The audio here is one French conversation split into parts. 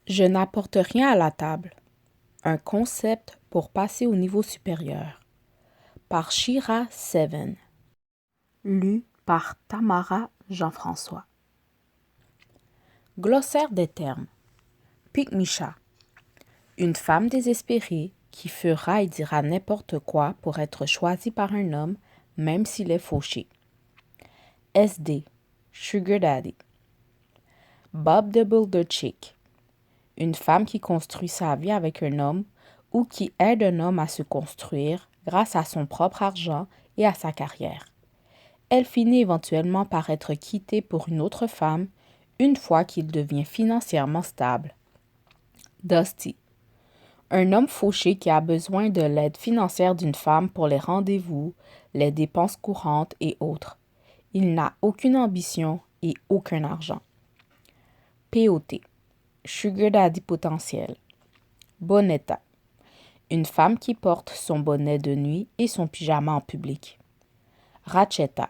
Je n'apporte rien à la table. Un concept pour passer au niveau supérieur. Par Shira Seven. Lu par Tamara Jean-François. Glossaire des termes. Pique-Micha. Une femme désespérée qui fera et dira n'importe quoi pour être choisie par un homme, même s'il est fauché. SD. Sugar Daddy. Bob the Builder Chick. Une femme qui construit sa vie avec un homme ou qui aide un homme à se construire grâce à son propre argent et à sa carrière. Elle finit éventuellement par être quittée pour une autre femme une fois qu'il devient financièrement stable. Dusty. Un homme fauché qui a besoin de l'aide financière d'une femme pour les rendez-vous, les dépenses courantes et autres. Il n'a aucune ambition et aucun argent. POT. Sugar Daddy potentiel. Bonetta. Une femme qui porte son bonnet de nuit et son pyjama en public. Rachetta.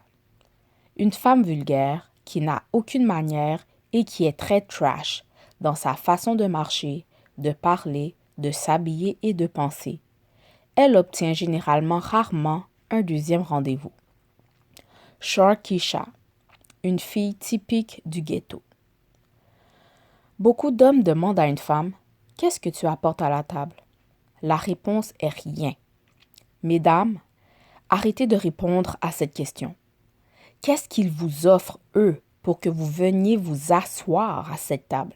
Une femme vulgaire qui n'a aucune manière et qui est très trash dans sa façon de marcher, de parler, de s'habiller et de penser. Elle obtient généralement rarement un deuxième rendez-vous. Shorkisha. Une fille typique du ghetto. Beaucoup d'hommes demandent à une femme « Qu'est-ce que tu apportes à la table ?» La réponse est rien. Mesdames, arrêtez de répondre à cette question. Qu'est-ce qu'ils vous offrent, eux, pour que vous veniez vous asseoir à cette table?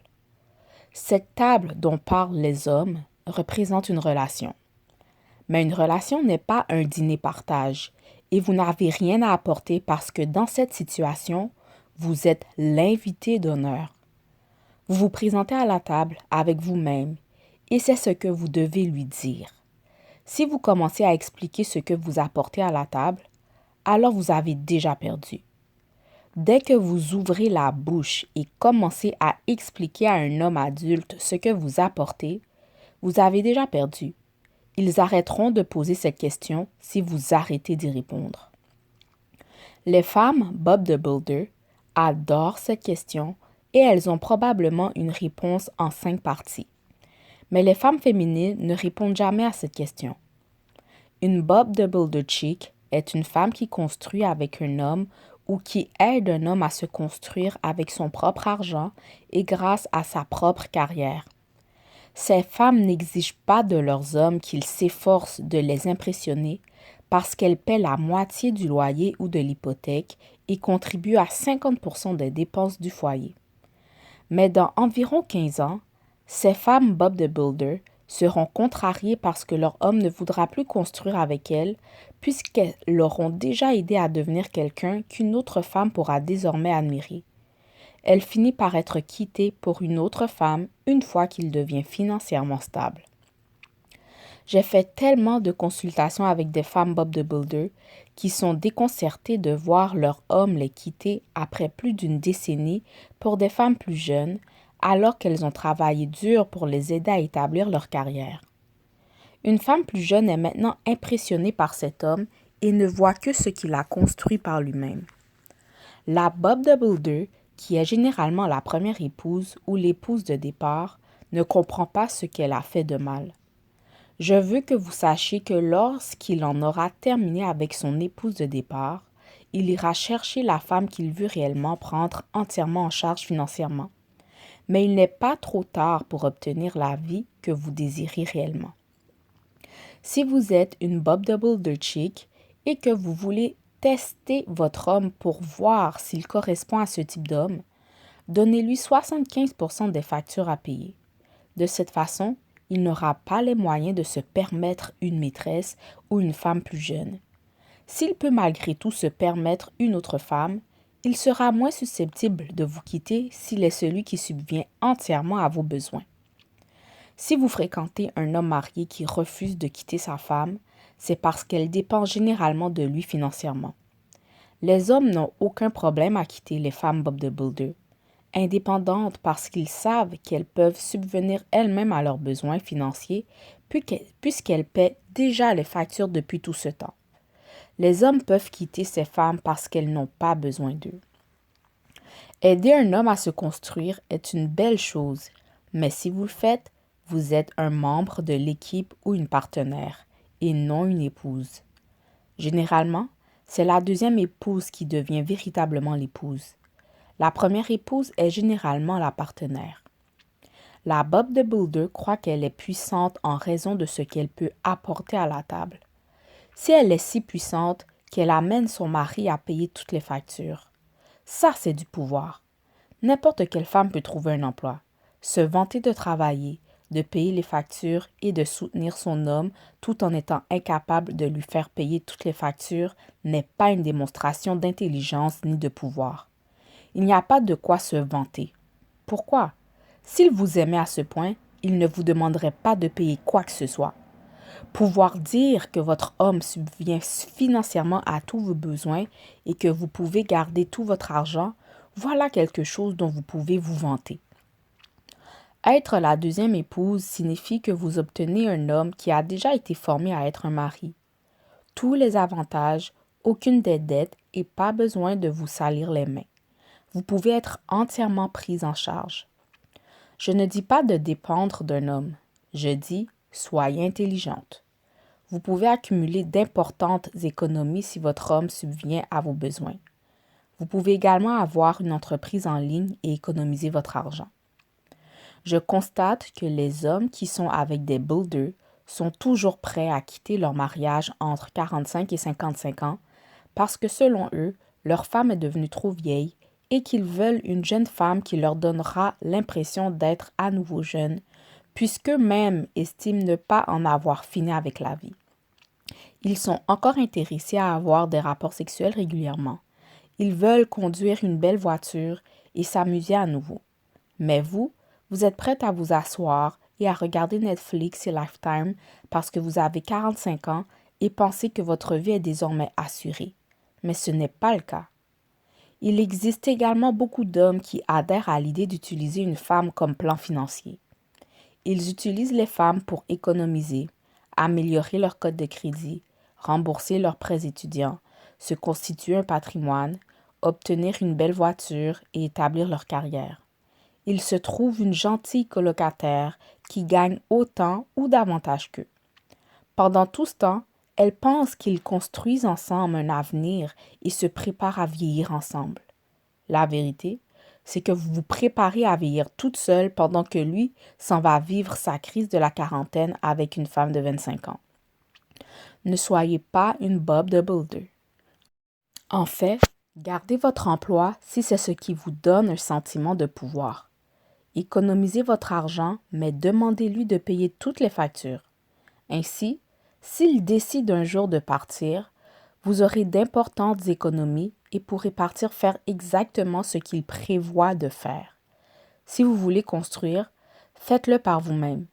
Cette table dont parlent les hommes représente une relation. Mais une relation n'est pas un dîner-partage et vous n'avez rien à apporter parce que dans cette situation, vous êtes l'invité d'honneur. Vous vous présentez à la table avec vous-même et c'est ce que vous devez lui dire. Si vous commencez à expliquer ce que vous apportez à la table, alors vous avez déjà perdu. Dès que vous ouvrez la bouche et commencez à expliquer à un homme adulte ce que vous apportez, vous avez déjà perdu. Ils arrêteront de poser cette question si vous arrêtez d'y répondre. Les femmes Bob the Builder adorent cette question et elles ont probablement une réponse en 5 parties. Mais les femmes féminines ne répondent jamais à cette question. Une Bob the Builder chick est une femme qui construit avec un homme ou qui aide un homme à se construire avec son propre argent et grâce à sa propre carrière. Ces femmes n'exigent pas de leurs hommes qu'ils s'efforcent de les impressionner parce qu'elles paient la moitié du loyer ou de l'hypothèque et contribuent à 50% des dépenses du foyer. Mais dans environ 15 ans, ces femmes Bob the Builder seront contrariées parce que leur homme ne voudra plus construire avec elles puisqu'elles l'auront déjà aidé à devenir quelqu'un qu'une autre femme pourra désormais admirer. Elle finit par être quittée pour une autre femme une fois qu'il devient financièrement stable. J'ai fait tellement de consultations avec des femmes Bob the Builder qui sont déconcertées de voir leur homme les quitter après plus d'une décennie pour des femmes plus jeunes, alors qu'elles ont travaillé dur pour les aider à établir leur carrière. Une femme plus jeune est maintenant impressionnée par cet homme et ne voit que ce qu'il a construit par lui-même. La Bob the Builder, qui est généralement la première épouse ou l'épouse de départ, ne comprend pas ce qu'elle a fait de mal. Je veux que vous sachiez que lorsqu'il en aura terminé avec son épouse de départ, il ira chercher la femme qu'il veut réellement prendre entièrement en charge financièrement. Mais il n'est pas trop tard pour obtenir la vie que vous désirez réellement. Si vous êtes une Bob the Builder chick et que vous voulez tester votre homme pour voir s'il correspond à ce type d'homme, donnez-lui 75% des factures à payer. De cette façon, il n'aura pas les moyens de se permettre une maîtresse ou une femme plus jeune. S'il peut malgré tout se permettre une autre femme, il sera moins susceptible de vous quitter s'il est celui qui subvient entièrement à vos besoins. Si vous fréquentez un homme marié qui refuse de quitter sa femme, c'est parce qu'elle dépend généralement de lui financièrement. Les hommes n'ont aucun problème à quitter les femmes Bob the Builder, indépendantes parce qu'ils savent qu'elles peuvent subvenir elles-mêmes à leurs besoins financiers puisqu'elles paient déjà les factures depuis tout ce temps. Les hommes peuvent quitter ces femmes parce qu'elles n'ont pas besoin d'eux. Aider un homme à se construire est une belle chose, Mais si vous le faites, vous êtes un membre de l'équipe ou une partenaire, et non une épouse. Généralement, c'est la deuxième épouse qui devient véritablement l'épouse. La première épouse est généralement la partenaire. La Bob de Builder croit qu'elle est puissante en raison de ce qu'elle peut apporter à la table. Si elle est si puissante qu'elle amène son mari à payer toutes les factures. Ça, c'est du pouvoir. N'importe quelle femme peut trouver un emploi, se vanter de travailler, de payer les factures et de soutenir son homme tout en étant incapable de lui faire payer toutes les factures n'est pas une démonstration d'intelligence ni de pouvoir. Il n'y a pas de quoi se vanter. Pourquoi? S'il vous aimait à ce point, il ne vous demanderait pas de payer quoi que ce soit. Pouvoir dire que votre homme subvient financièrement à tous vos besoins et que vous pouvez garder tout votre argent, voilà quelque chose dont vous pouvez vous vanter. Être la deuxième épouse signifie que vous obtenez un homme qui a déjà été formé à être un mari. Tous les avantages, aucune des dettes et pas besoin de vous salir les mains. Vous pouvez être entièrement prise en charge. Je ne dis pas de dépendre d'un homme. Je dis soyez intelligente. Vous pouvez accumuler d'importantes économies si votre homme subvient à vos besoins. Vous pouvez également avoir une entreprise en ligne et économiser votre argent. Je constate que les hommes qui sont avec des builders sont toujours prêts à quitter leur mariage entre 45 et 55 ans parce que selon eux, leur femme est devenue trop vieille et qu'ils veulent une jeune femme qui leur donnera l'impression d'être à nouveau jeunes, puisqu'eux-mêmes estiment ne pas en avoir fini avec la vie. Ils sont encore intéressés à avoir des rapports sexuels régulièrement. Ils veulent conduire une belle voiture et s'amuser à nouveau. Mais vous êtes prête à vous asseoir et à regarder Netflix et Lifetime parce que vous avez 45 ans et pensez que votre vie est désormais assurée. Mais ce n'est pas le cas. Il existe également beaucoup d'hommes qui adhèrent à l'idée d'utiliser une femme comme plan financier. Ils utilisent les femmes pour économiser, améliorer leur code de crédit, rembourser leurs prêts étudiants, se constituer un patrimoine, obtenir une belle voiture et établir leur carrière. Ils se trouvent une gentille colocataire qui gagne autant ou davantage qu'eux. Pendant tout ce temps, elles pensent qu'ils construisent ensemble un avenir et se préparent à vieillir ensemble. La vérité, c'est que vous vous préparez à vieillir toute seule pendant que lui s'en va vivre sa crise de la quarantaine avec une femme de 25 ans. Ne soyez pas une Bob de Builder. En fait, gardez votre emploi si c'est ce qui vous donne un sentiment de pouvoir. Économisez votre argent, mais demandez-lui de payer toutes les factures. Ainsi, s'il décide un jour de partir, vous aurez d'importantes économies et pourrez partir faire exactement ce qu'il prévoit de faire. Si vous voulez construire, faites-le par vous-même.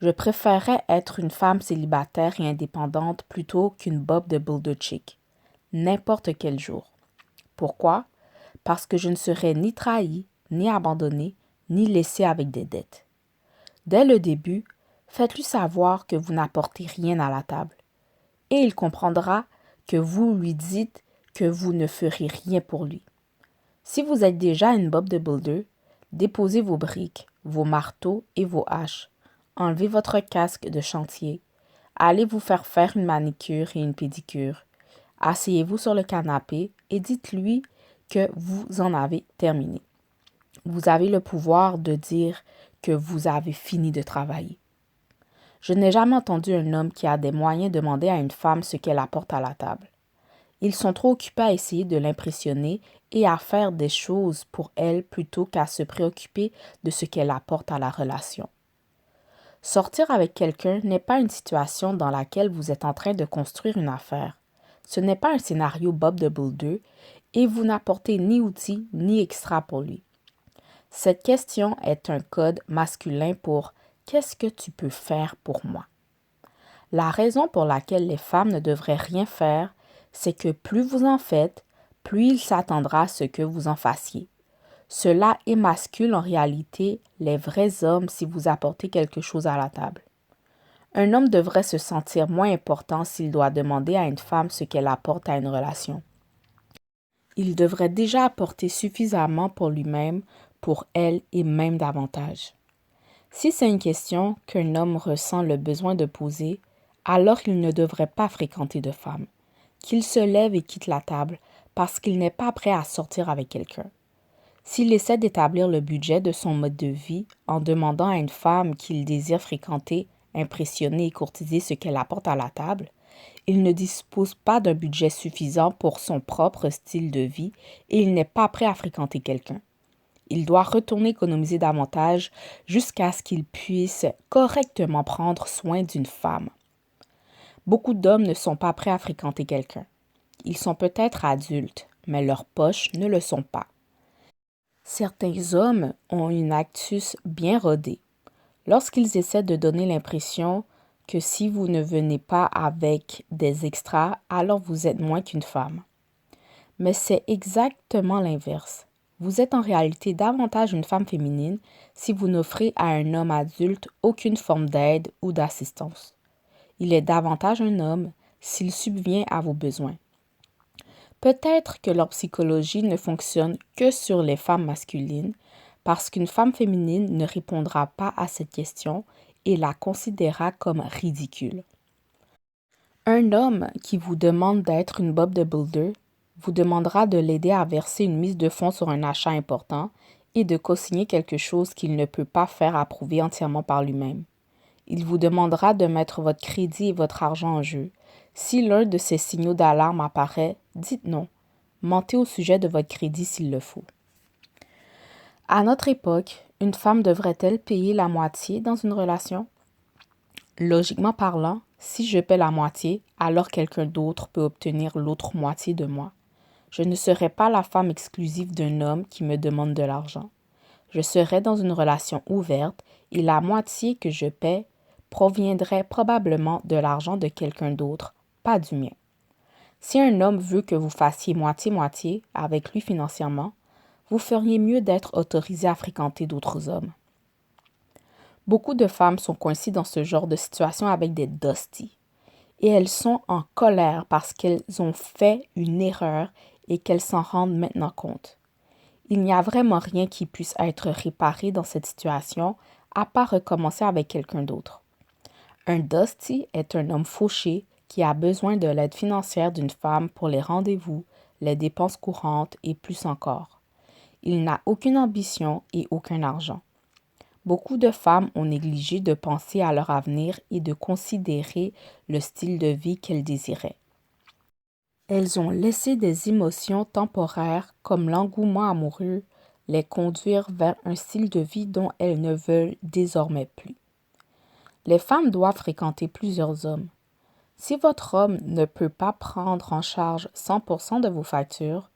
Je préférerais être une femme célibataire et indépendante plutôt qu'une Bob de Builder chic. N'importe quel jour. Pourquoi? Parce que je ne serai ni trahie, ni abandonnée, ni laissée avec des dettes. Dès le début, faites-lui savoir que vous n'apportez rien à la table. Et il comprendra que vous lui dites que vous ne ferez rien pour lui. Si vous êtes déjà une Bob de Builder, déposez vos briques, vos marteaux et vos haches. Enlevez votre casque de chantier. Allez vous faire une manicure et une pédicure. Asseyez-vous sur le canapé et dites-lui que vous en avez terminé. Vous avez le pouvoir de dire que vous avez fini de travailler. Je n'ai jamais entendu un homme qui a des moyens demander à une femme ce qu'elle apporte à la table. Ils sont trop occupés à essayer de l'impressionner et à faire des choses pour elle plutôt qu'à se préoccuper de ce qu'elle apporte à la relation. Sortir avec quelqu'un n'est pas une situation dans laquelle vous êtes en train de construire une affaire. Ce n'est pas un scénario Bob de Builder et vous n'apportez ni outils ni extra pour lui. Cette question est un code masculin pour « Qu'est-ce que tu peux faire pour moi ?» La raison pour laquelle les femmes ne devraient rien faire, c'est que plus vous en faites, plus il s'attendra à ce que vous en fassiez. Cela émascule en réalité les vrais hommes si vous apportez quelque chose à la table. Un homme devrait se sentir moins important s'il doit demander à une femme ce qu'elle apporte à une relation. Il devrait déjà apporter suffisamment pour lui-même, pour elle et même davantage. Si c'est une question qu'un homme ressent le besoin de poser, alors il ne devrait pas fréquenter de femmes. Qu'il se lève et quitte la table parce qu'il n'est pas prêt à sortir avec quelqu'un. S'il essaie d'établir le budget de son mode de vie en demandant à une femme qu'il désire fréquenter, impressionner et courtiser ce qu'elle apporte à la table, il ne dispose pas d'un budget suffisant pour son propre style de vie et il n'est pas prêt à fréquenter quelqu'un. Il doit retourner économiser davantage jusqu'à ce qu'il puisse correctement prendre soin d'une femme. Beaucoup d'hommes ne sont pas prêts à fréquenter quelqu'un. Ils sont peut-être adultes, mais leurs poches ne le sont pas. Certains hommes ont une actus bien rodée. Lorsqu'ils essaient de donner l'impression que si vous ne venez pas avec des extras, alors vous êtes moins qu'une femme. Mais c'est exactement l'inverse. Vous êtes en réalité davantage une femme féminine si vous n'offrez à un homme adulte aucune forme d'aide ou d'assistance. Il est davantage un homme s'il subvient à vos besoins. Peut-être que leur psychologie ne fonctionne que sur les femmes masculines parce qu'une femme féminine ne répondra pas à cette question et la considérera comme ridicule. Un homme qui vous demande d'être une Bob de Builder vous demandera de l'aider à verser une mise de fonds sur un achat important et de co-signer quelque chose qu'il ne peut pas faire approuver entièrement par lui-même. Il vous demandera de mettre votre crédit et votre argent en jeu. Si l'un de ces signaux d'alarme apparaît, dites non. Mentez au sujet de votre crédit s'il le faut. À notre époque, une femme devrait-elle payer la moitié dans une relation? Logiquement parlant, si je paie la moitié, alors quelqu'un d'autre peut obtenir l'autre moitié de moi. Je ne serai pas la femme exclusive d'un homme qui me demande de l'argent. Je serai dans une relation ouverte et la moitié que je paie proviendrait probablement de l'argent de quelqu'un d'autre, pas du mien. Si un homme veut que vous fassiez moitié-moitié avec lui financièrement, vous feriez mieux d'être autorisé à fréquenter d'autres hommes. Beaucoup de femmes sont coincées dans ce genre de situation avec des dusties. Et elles sont en colère parce qu'elles ont fait une erreur et qu'elles s'en rendent maintenant compte. Il n'y a vraiment rien qui puisse être réparé dans cette situation à part recommencer avec quelqu'un d'autre. Un Dusty est un homme fauché qui a besoin de l'aide financière d'une femme pour les rendez-vous, les dépenses courantes et plus encore. Il n'a aucune ambition et aucun argent. Beaucoup de femmes ont négligé de penser à leur avenir et de considérer le style de vie qu'elles désiraient. Elles ont laissé des émotions temporaires comme l'engouement amoureux les conduire vers un style de vie dont elles ne veulent désormais plus. Les femmes doivent fréquenter plusieurs hommes. Si votre homme ne peut pas prendre en charge 100% de vos factures,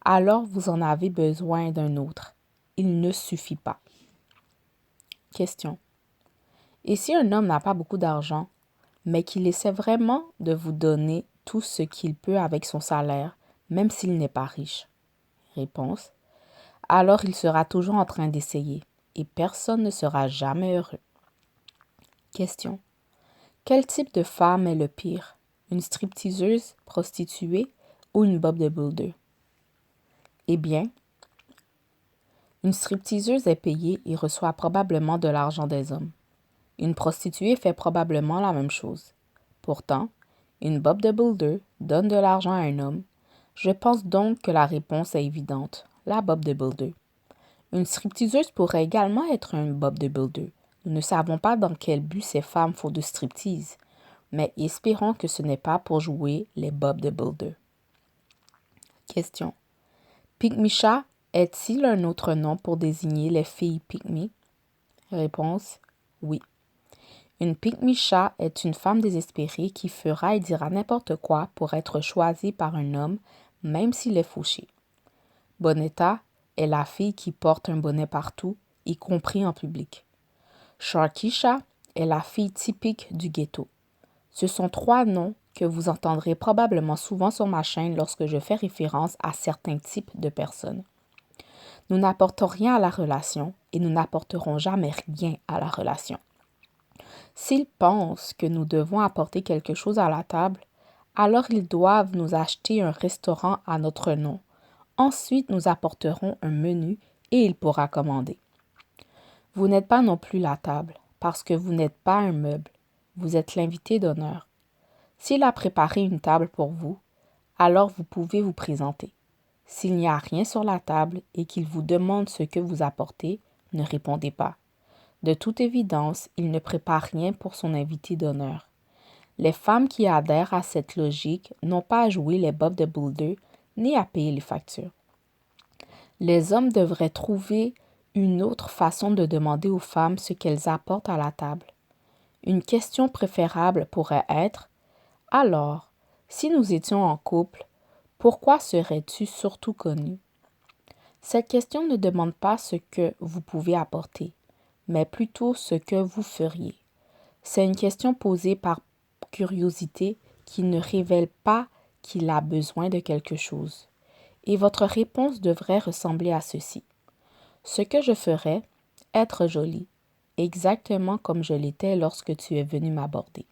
alors vous en avez besoin d'un autre. Il ne suffit pas. Question. Et si un homme n'a pas beaucoup d'argent, mais qu'il essaie vraiment de vous donner tout ce qu'il peut avec son salaire, même s'il n'est pas riche? Réponse. Alors il sera toujours en train d'essayer, et personne ne sera jamais heureux. Question. Quel type de femme est le pire? Une stripteaseuse, prostituée ou une Bob de Builder? Eh bien, une stripteaseuse est payée et reçoit probablement de l'argent des hommes. Une prostituée fait probablement la même chose. Pourtant, une Bob de Builder donne de l'argent à un homme. Je pense donc que la réponse est évidente, la Bob de Builder. Une stripteaseuse pourrait également être une Bob de Builder. Nous ne savons pas dans quel but ces femmes font de striptease, mais espérons que ce n'est pas pour jouer les Bob de Builder. Question. Pygmy-chat est-il un autre nom pour désigner les filles pygmy? Réponse. Oui. Une pygmy-chat est une femme désespérée qui fera et dira n'importe quoi pour être choisie par un homme, même s'il est fauché. Bonetta est la fille qui porte un bonnet partout, y compris en public. Sharky-chat est la fille typique du ghetto. Ce sont trois noms que vous entendrez probablement souvent sur ma chaîne lorsque je fais référence à certains types de personnes. Nous n'apportons rien à la relation et nous n'apporterons jamais rien à la relation. S'ils pensent que nous devons apporter quelque chose à la table, alors ils doivent nous acheter un restaurant à notre nom. Ensuite, nous apporterons un menu et il pourra commander. Vous n'êtes pas non plus la table, parce que vous n'êtes pas un meuble. Vous êtes l'invité d'honneur. S'il a préparé une table pour vous, alors vous pouvez vous présenter. S'il n'y a rien sur la table et qu'il vous demande ce que vous apportez, ne répondez pas. De toute évidence, il ne prépare rien pour son invité d'honneur. Les femmes qui adhèrent à cette logique n'ont pas à jouer les bobs de boulder ni à payer les factures. Les hommes devraient trouver une autre façon de demander aux femmes ce qu'elles apportent à la table. Une question préférable pourrait être « Alors, si nous étions en couple, pourquoi serais-tu surtout connu ?» Cette question ne demande pas ce que vous pouvez apporter, mais plutôt ce que vous feriez. C'est une question posée par curiosité qui ne révèle pas qu'il a besoin de quelque chose. Et votre réponse devrait ressembler à ceci. Ce que je ferais, être jolie, exactement comme je l'étais lorsque tu es venu m'aborder.